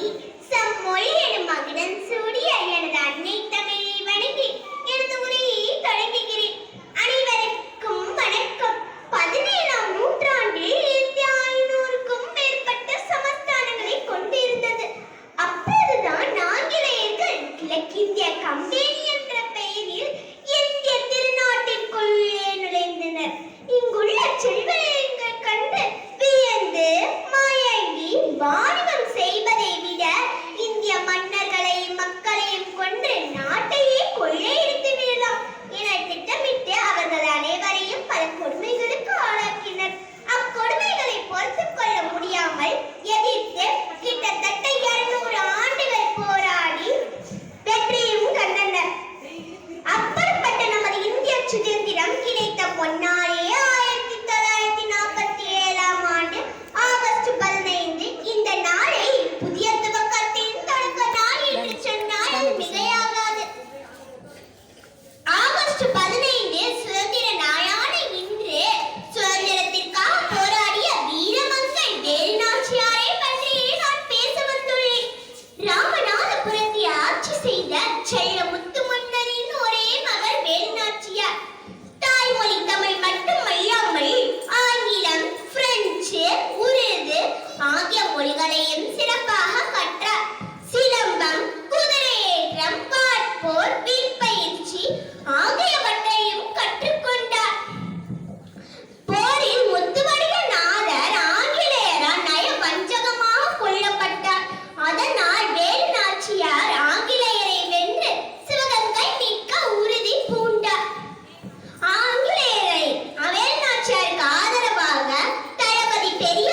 பாடி செம்மொழி எனும் மகுடம் சூடிய எனது அன்னை தமிழை வணங்கி எனது உரையை தொடங்குகிறேன். அனைவருக்கும் வணக்கம். 17ஆம் நூற்றாண்டில் இந்தியா 500க்கும் மேற்பட்ட சமஸ்தானங்களை கொண்டிருந்தது. அப்போதுதான் ஆங்கிலேயர்கள் கிழக்கிந்திய கம்பெனி என்ற பெயரில் இந்திய திருநாட்டிற்குள்ளே நுழைந்தனர். இங்குள்ள செல்வங்கள் கண்டு வியந்து மயங்கி வாணிபம் செய்வதை விட இந்திய மன்னர்களையும் மக்களையும் கொன்று நாட்டையே கொள்ளையடித்து விடலாம் என திட்டமிட்டு அவர்கள் அனைவரையும் பல கொடுமைகளுக்கு ஆளாக்கினர். அக்கொடுமைகளை பொறுத்துக் கொள்ள முடியாமல் எதிர்த்து கிட்டத்தட்ட 200 ஆண்டுகள் போராடி வெற்றியும் கண்டனர். அப்படிப்பட்ட நமது இந்திய சுதந்திரம் கிடைத்த பொன்னாலே 1947ஆம் ஆண்டு ஆகஸ்ட் 15 இந்த நாளை புதிய துவக்கத்தின் தொடக்க நாள் என்று சொன்னால் அது மிகையாகாது. ஆகஸ்ட் 15 சுதந்திர நாளான இன்று சுதந்திரத்திற்காக போராடிய வீரமங்கை வேலுநாச்சியாரை பற்றியே நான் பேச வந்துள்ளேன். ராமநாதபுரத்தை ஆட்சி செய்த செல்ல முத்து மன்னரின் ஒரே மகள் வேலுநாச்சியார். தாய்மொழி தமிழ் மட்டுமல்லாமல் ஆங்கிலம், பிரெஞ்சு, உருது ஆகிய மொழிகளையும் சிறப்பாக கற்றார். சிலம்பம், குதிரையேற்றம், வாட்போர், விற்பயிற்சி ஆகியவற்றையும் கற்றுக்கொண்டார். போரில் முத்துவடிக நாதர் ஆங்கிலேயரால் நயவஞ்சகமாக கொல்லப்பட்டார். அதனால் வேலுநாச்சியார் ஆங்கிலேயரை வென்று சிவகங்கை மீட்க உறுதி பூண்டார். ஆங்கிலேயரை வேலுநாச்சியாருக்கு ஆதரவாக தளபதி பெரிய